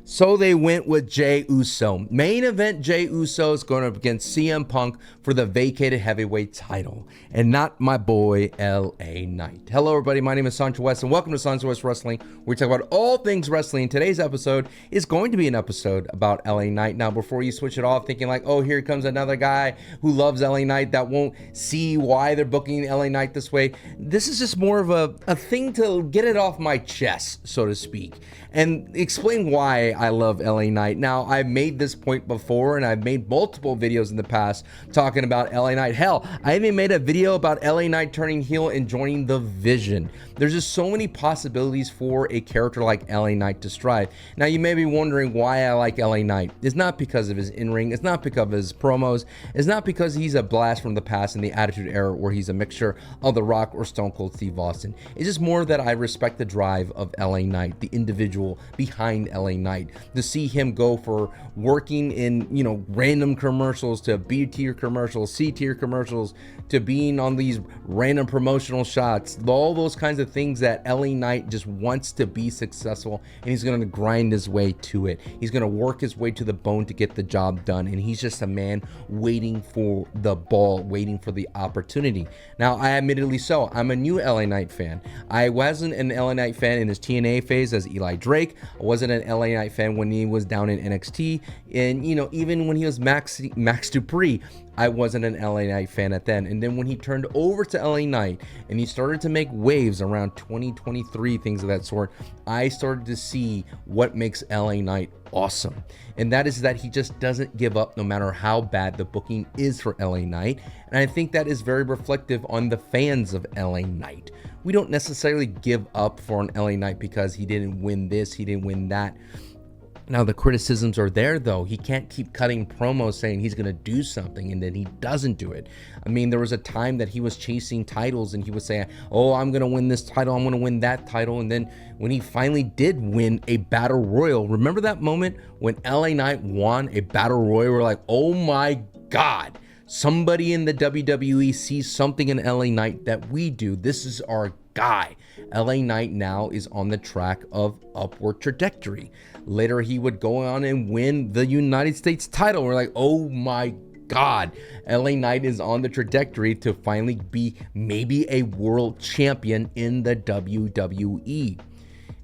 So they went with Jey Uso. Main event, Jey Uso is going up against CM Punk for the vacated heavyweight title. And not my boy, LA Knight. Hello, everybody. My name is Sancho West, and welcome to Sancho West Wrestling, where we talk about all things wrestling. Today's episode is going to be an episode about LA Knight. Now, before you switch it off, thinking like, oh, here comes another guy who loves LA Knight that won't see why they're booking LA Knight this way. This is just more of a thing to get it off my chest, so to speak, and explain why I love LA Knight. Now, I've made this point before, and I've made multiple videos in the past talking about LA Knight. Hell, I even made a video about LA Knight turning heel and joining the Vision. There's just so many possibilities for a character like LA Knight to strive. Now, you may be wondering why I like LA Knight. It's not because of his in-ring. It's not because of his promos. It's not because he's a blast from the past in the Attitude Era where he's a mixture of The Rock or Stone Cold Steve Austin. It's just more that I respect the drive of LA Knight, the individual behind LA Knight. To see him go for working in, random commercials to B-tier commercials, C-tier commercials, to being on these random promotional shots, all those kinds of things that LA Knight just wants to be successful, and he's going to grind his way to it. He's going to work his way to the bone to get the job done, and he's just a man waiting for the ball, waiting for the opportunity. Now, I admittedly so, I'm a new LA Knight fan. I wasn't an LA Knight fan in his TNA phase as Eli Drake. I wasn't an LA Knight fan when he was down in NXT, and even when he was Max Dupree, I wasn't an LA Knight fan at then. And then when he turned over to LA Knight and he started to make waves around 2023, things of that sort, I started to see what makes LA Knight awesome. And that is that he just doesn't give up no matter how bad the booking is for LA Knight. And I think that is very reflective on the fans of LA Knight. We don't necessarily give up for an LA Knight because he didn't win this, he didn't win that. Now, the criticisms are there, though. He can't keep cutting promos saying he's going to do something and then he doesn't do it. I mean, there was a time that he was chasing titles and he would say, oh, I'm going to win this title, I'm going to win that title. And then when he finally did win a Battle Royal, remember that moment when LA Knight won a Battle Royal? We're like, oh my God, somebody in the WWE sees something in LA Knight that we do. This is our guy. LA Knight now is on the track of upward trajectory. Later, he would go on and win the United States title. We're like, oh my God, LA Knight is on the trajectory to finally be maybe a world champion in the WWE.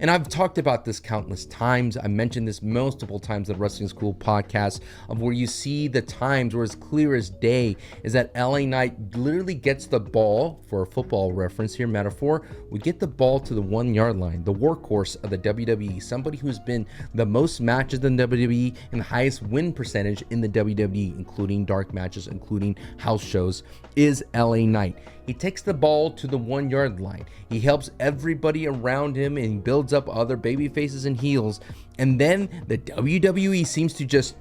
And I've talked about this countless times. I mentioned this multiple times at Wrestling School podcast, of where you see the times where it's clear as day is that LA Knight literally gets the ball, for a football reference here, metaphor, we get the ball to the 1 yard line, the workhorse of the WWE, somebody who's been the most matches in WWE and the highest win percentage in the WWE, including dark matches, including house shows, is LA Knight. He takes the ball to the 1 yard line. He helps everybody around him and builds up other baby faces and heels. And then the WWE seems to just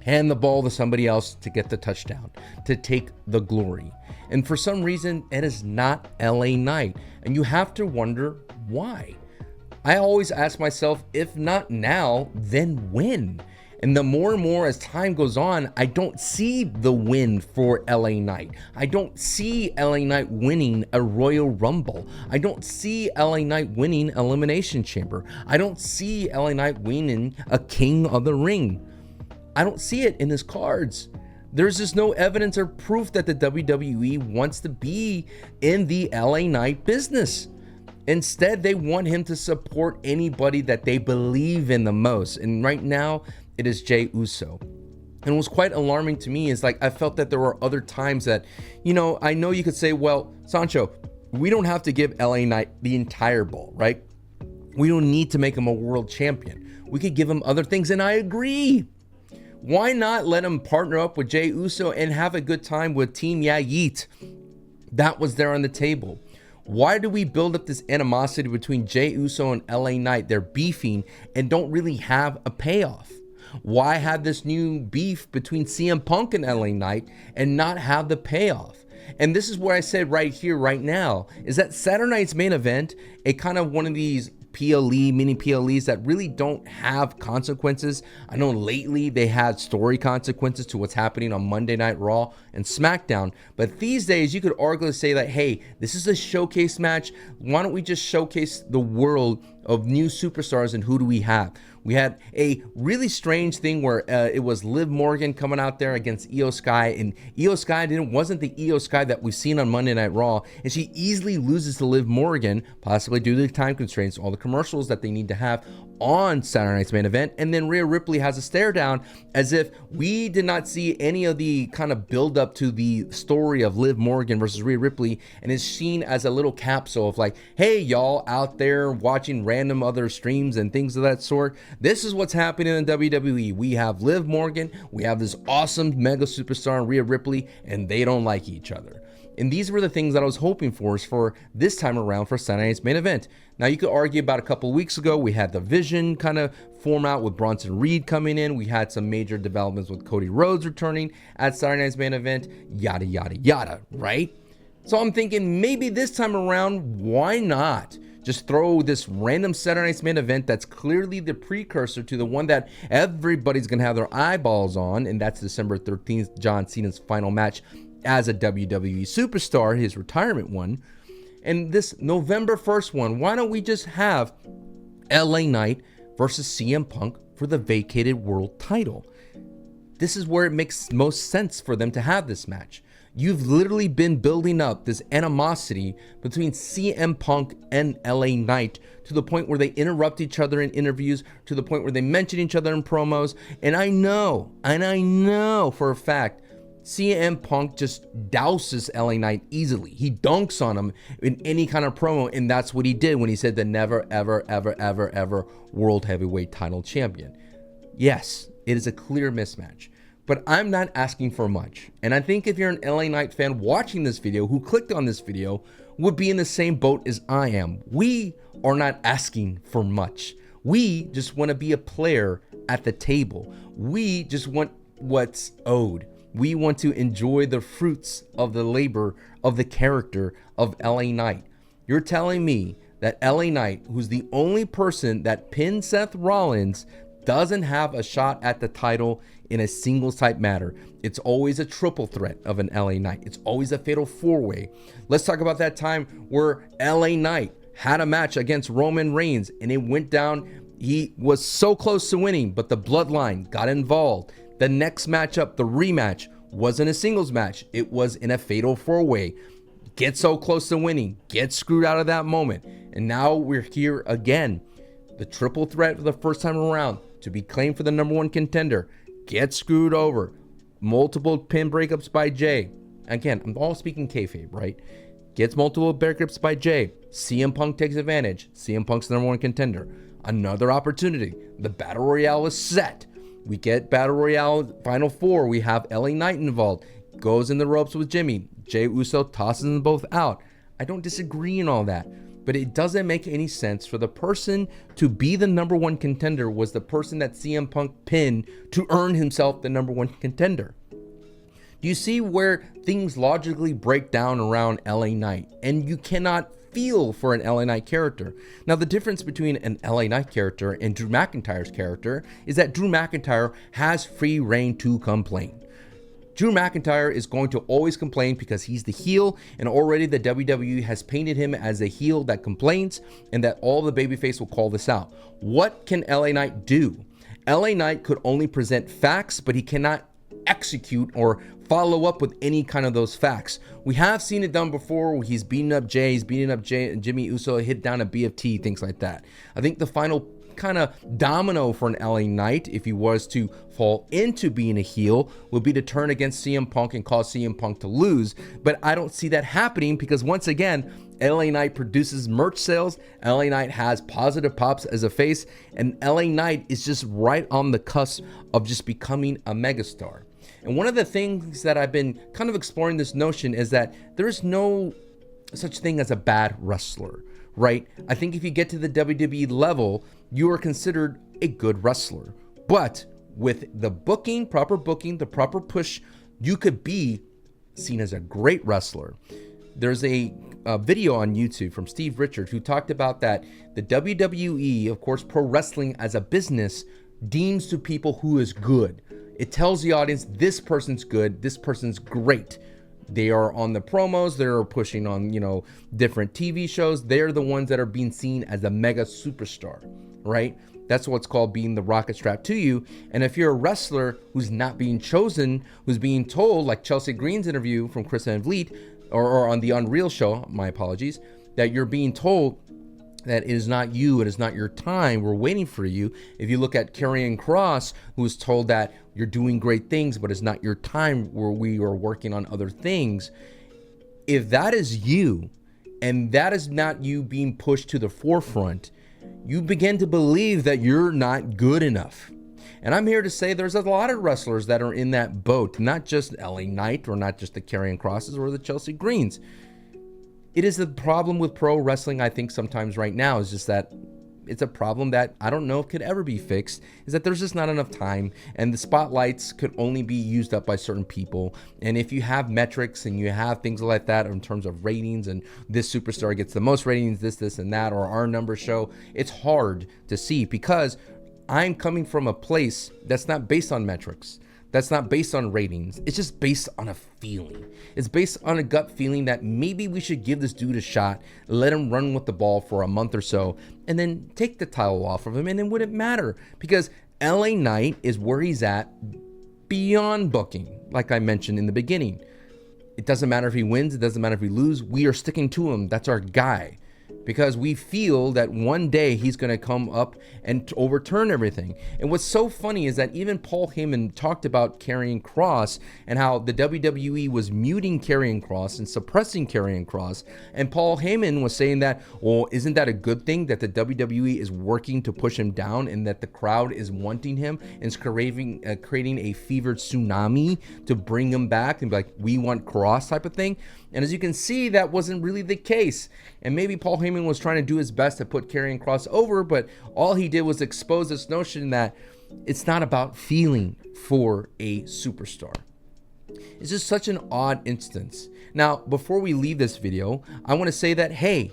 hand the ball to somebody else to get the touchdown, to take the glory. And for some reason, it is not LA Knight. And you have to wonder why. I always ask myself, if not now, then when? And the more and more as time goes on, I don't see the win for LA Knight. I don't see LA Knight winning a Royal Rumble. I don't see LA Knight winning Elimination Chamber. I don't see LA Knight winning a King of the Ring. I don't see it in his cards. There's just no evidence or proof that the WWE wants to be in the LA Knight business. Instead, they want him to support anybody that they believe in the most. And right now, it is Jey Uso. And what was quite alarming to me is I felt that there were other times that, I know you could say, well, Sancho, we don't have to give LA Knight the entire ball, right? We don't need to make him a world champion. We could give him other things, and I agree. Why not let him partner up with Jey Uso and have a good time with Team Yeah Yeet? That was there on the table. Why do we build up this animosity between Jey Uso and LA Knight? They're beefing and don't really have a payoff. Why have this new beef between CM Punk and LA Knight and not have the payoff? And this is what I said right here, right now, is that Saturday night's main event, a kind of one of these PLE, mini PLEs that really don't have consequences. I know lately they had story consequences to what's happening on Monday Night Raw and SmackDown, but these days you could arguably say that, hey, this is a showcase match. Why don't we just showcase the world of new superstars and who do we have? We had a really strange thing where it was Liv Morgan coming out there against Io Sky, and Io Sky wasn't the Io Sky that we've seen on Monday Night Raw, and she easily loses to Liv Morgan, possibly due to the time constraints, all the commercials that they need to have on Saturday Night's Main Event. And then Rhea Ripley has a stare down, as if we did not see any of the kind of build up to the story of Liv Morgan versus Rhea Ripley, and is seen as a little capsule of like, hey, y'all out there watching random other streams and things of that sort, this is what's happening in WWE. We have Liv Morgan, we have this awesome mega superstar in Rhea Ripley, and they don't like each other. And these were the things that I was hoping for this time around for Saturday Night's Main Event. Now, you could argue about a couple of weeks ago, we had the Vision kind of form out with Bronson Reed coming in. We had some major developments with Cody Rhodes returning at Saturday Night's Main Event, yada, yada, yada, right? So I'm thinking maybe this time around, why not just throw this random Saturday Night's Main Event that's clearly the precursor to the one that everybody's going to have their eyeballs on, and that's December 13th, John Cena's final match as a WWE superstar, his retirement one. And this November 1st one, why don't we just have LA Knight versus CM Punk for the vacated world title? This is where it makes most sense for them to have this match. You've literally been building up this animosity between CM Punk and LA Knight to the point where they interrupt each other in interviews, to the point where they mention each other in promos. And I know for a fact, CM Punk just douses LA Knight easily. He dunks on him in any kind of promo, and that's what he did when he said the never, ever, ever, ever, ever World Heavyweight title champion. Yes, it is a clear mismatch, but I'm not asking for much. And I think if you're an LA Knight fan watching this video, who clicked on this video, would be in the same boat as I am. We are not asking for much. We just want to be a player at the table. We just want what's owed. We want to enjoy the fruits of the labor of the character of LA Knight. You're telling me that LA Knight, who's the only person that pinned Seth Rollins, doesn't have a shot at the title in a singles type matter? It's always a triple threat of an LA Knight. It's always a fatal four-way. Let's talk about that time where LA Knight had a match against Roman Reigns and it went down. He was so close to winning, but the bloodline got involved. The next matchup, the rematch, wasn't a singles match. It was in a fatal four-way. Get so close to winning, get screwed out of that moment. And now we're here again. The triple threat for the first time around to be claimed for the number one contender. Get screwed over. Multiple pin breakups by Jey. Again, I'm all speaking kayfabe, right? Gets multiple breakups by Jey. CM Punk takes advantage. CM Punk's the number one contender. Another opportunity. The Battle Royale is set. We get Battle Royale Final Four. We have LA Knight involved. Goes in the ropes with Jimmy. Jey Uso tosses them both out. I don't disagree in all that. But it doesn't make any sense for the person to be the number one contender was the person that CM Punk pinned to earn himself the number one contender. Do you see where things logically break down around LA Knight? And you cannot feel for an LA Knight character. Now, the difference between an LA Knight character and Drew McIntyre's character is that Drew McIntyre has free reign to complain. Drew McIntyre is going to always complain because he's the heel, and already the WWE has painted him as a heel that complains, and that all the babyface will call this out. What can LA Knight do? LA Knight could only present facts, but he cannot execute or follow up with any kind of those facts. We have seen it done before. He's beating up Jey, he's beating up Jimmy Uso, hit down a BFT, things like that. I think the final kind of domino for an LA Knight, if he was to fall into being a heel, would be to turn against CM Punk and cause CM Punk to lose. But I don't see that happening because, once again, LA Knight produces merch sales. LA Knight has positive pops as a face, and LA Knight is just right on the cusp of just becoming a megastar. And one of the things that I've been kind of exploring this notion is that there is no such thing as a bad wrestler, right? I think if you get to the WWE level, you are considered a good wrestler. But with the booking, the proper push, you could be seen as a great wrestler. There's a video on YouTube from Steve Richards who talked about that the WWE, of course, pro wrestling as a business, deems to people who is good. It tells the audience this person's good, this person's great. They are on the promos, they're pushing on, different TV shows. They're the ones that are being seen as a mega superstar, right? That's what's called being the rocket strapped to you. And if you're a wrestler who's not being chosen, who's being told, like Chelsea Green's interview from Chris Van Vliet, or on the Unreal show, my apologies, that you're being told that it is not you, it is not your time, we're waiting for you. If you look at Karrion Kross, who's told that you're doing great things, but it's not your time, where we are working on other things. If that is you, and that is not you being pushed to the forefront, you begin to believe that you're not good enough. And I'm here to say there's a lot of wrestlers that are in that boat, not just LA Knight, or not just the Karrion Krosses or the Chelsea Greens. It is the problem with pro wrestling, I think, sometimes right now, is just that it's a problem that I don't know if could ever be fixed, is that there's just not enough time, and the spotlights could only be used up by certain people. And if you have metrics and you have things like that in terms of ratings, and this superstar gets the most ratings, this, and that, or our numbers show, it's hard to see, because I'm coming from a place that's not based on metrics. That's not based on ratings. It's just based on a feeling. It's based on a gut feeling that maybe we should give this dude a shot, let him run with the ball for a month or so, and then take the title off of him, and it wouldn't matter, because LA Knight is where he's at beyond booking, like I mentioned in the beginning. It doesn't matter if he wins. It doesn't matter if he loses. We are sticking to him. That's our guy. Because we feel that one day he's going to come up and overturn everything. And what's so funny is that even Paul Heyman talked about Karrion Kross and how the WWE was muting Karrion Kross and suppressing Karrion Kross. And Paul Heyman was saying that, well, isn't that a good thing that the WWE is working to push him down, and that the crowd is wanting him and is creating a fevered tsunami to bring him back and be like, we want Kross type of thing. And as you can see, that wasn't really the case. And maybe Paul Heyman was trying to do his best to put Karrion Kross over, but all he did was expose this notion that it's not about feeling for a superstar. It's just such an odd instance. Now, before we leave this video, I want to say that, hey,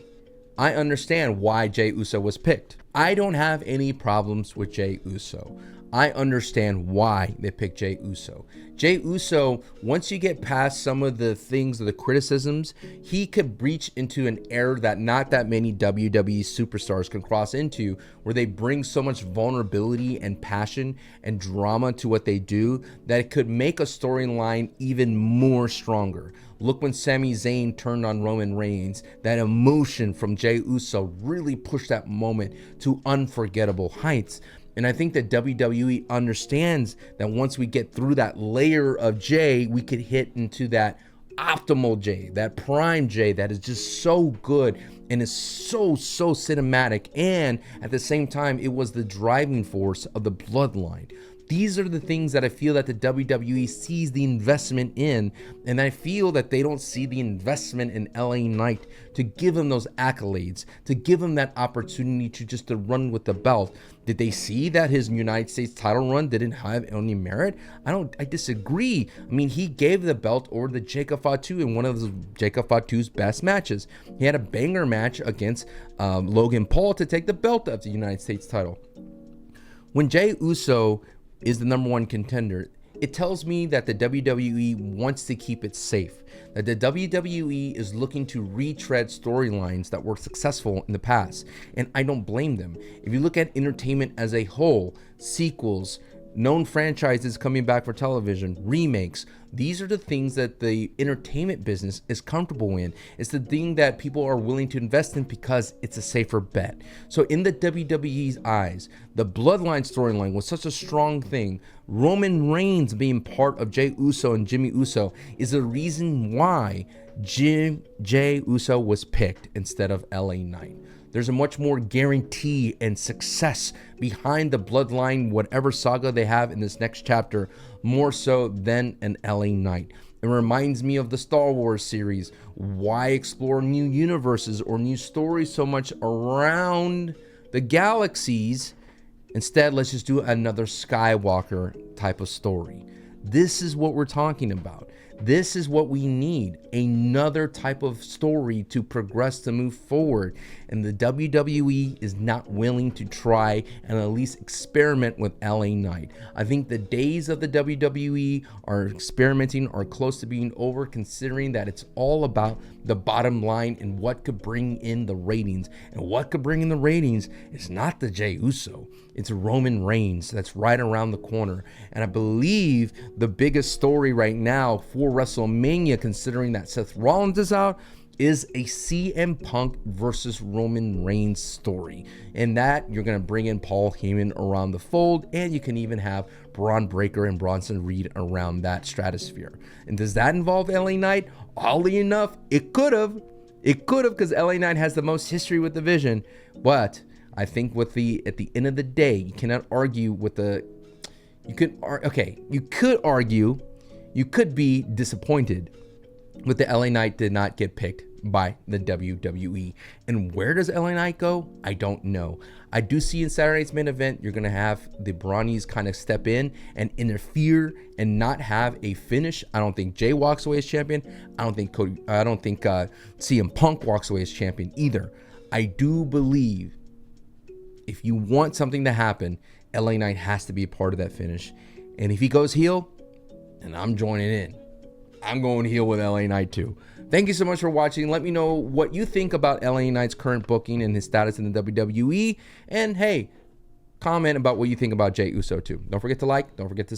I understand why Jey Uso was picked. I don't have any problems with Jey Uso. I understand why they picked Jey Uso. Jey Uso, once you get past some of the things, the criticisms, he could reach into an era that not that many WWE superstars can cross into, where they bring so much vulnerability and passion and drama to what they do that it could make a storyline even more stronger. Look when Sami Zayn turned on Roman Reigns. That emotion from Jey Uso really pushed that moment to unforgettable heights. And I think that WWE understands that once we get through that layer of Jey, we could hit into that optimal Jey, that prime Jey that is just so good and is so cinematic. And at the same time, it was the driving force of the bloodline. These are the things that I feel that the WWE sees the investment in, and I feel that they don't see the investment in LA Knight to give him those accolades, to give him that opportunity to run with the belt. Did they see that his United States title run didn't have any merit? I disagree. I mean, he gave the belt over to Jacob Fatu in one of Jacob Fatu's best matches. He had a banger match against Logan Paul to take the belt of the United States title. When Jey Uso is the number one contender, it tells me that the WWE wants to keep it safe, that the WWE is looking to retread storylines that were successful in the past, and I don't blame them. If you look at entertainment as a whole, sequels, known franchises coming back for television, remakes, these are the things that the entertainment business is comfortable in. It's the thing that people are willing to invest in because it's a safer bet. So in the WWE's eyes, the Bloodline storyline was such a strong thing. Roman Reigns being part of Jey Uso and Jimmy Uso is the reason why Jey Uso was picked instead of LA Knight. There's a much more guarantee and success behind the Bloodline, whatever saga they have in this next chapter, more so than an LA Knight. It reminds me of the Star Wars series. Why explore new universes or new stories so much around the galaxies? Instead, let's just do another Skywalker type of story. This is what we're talking about. This is what we need, another type of story to progress, to move forward. And the WWE is not willing to try and at least experiment with LA Knight. I think the days of the WWE are experimenting are close to being over, considering that it's all about the bottom line and what could bring in the ratings. And what could bring in the ratings is not the Jey Uso. It's Roman Reigns that's right around the corner. And I believe the biggest story right now for WrestleMania, considering that Seth Rollins is out, is a CM Punk versus Roman Reigns story. And that you're going to bring in Paul Heyman around the fold, and you can even have Braun Breaker and Bronson Reed around that stratosphere. And does that involve LA Knight? Oddly enough, it could have. It could have, because LA Knight has the most history with the Vision. But I think at the end of the day, you cannot argue with the. You could argue. You could be disappointed with the LA Knight did not get picked by the WWE. And where does LA Knight go? I don't know. I do see in Saturday's main event, you're going to have the Brawnies kind of step in and interfere and not have a finish. I don't think Jey walks away as champion. I don't think CM Punk walks away as champion either. I do believe if you want something to happen, LA Knight has to be a part of that finish. And if he goes heel, and I'm joining in. I'm going heel with LA Knight too. Thank you so much for watching. Let me know what you think about LA Knight's current booking and his status in the WWE. And hey, comment about what you think about Jey Uso too. Don't forget to like. Don't forget to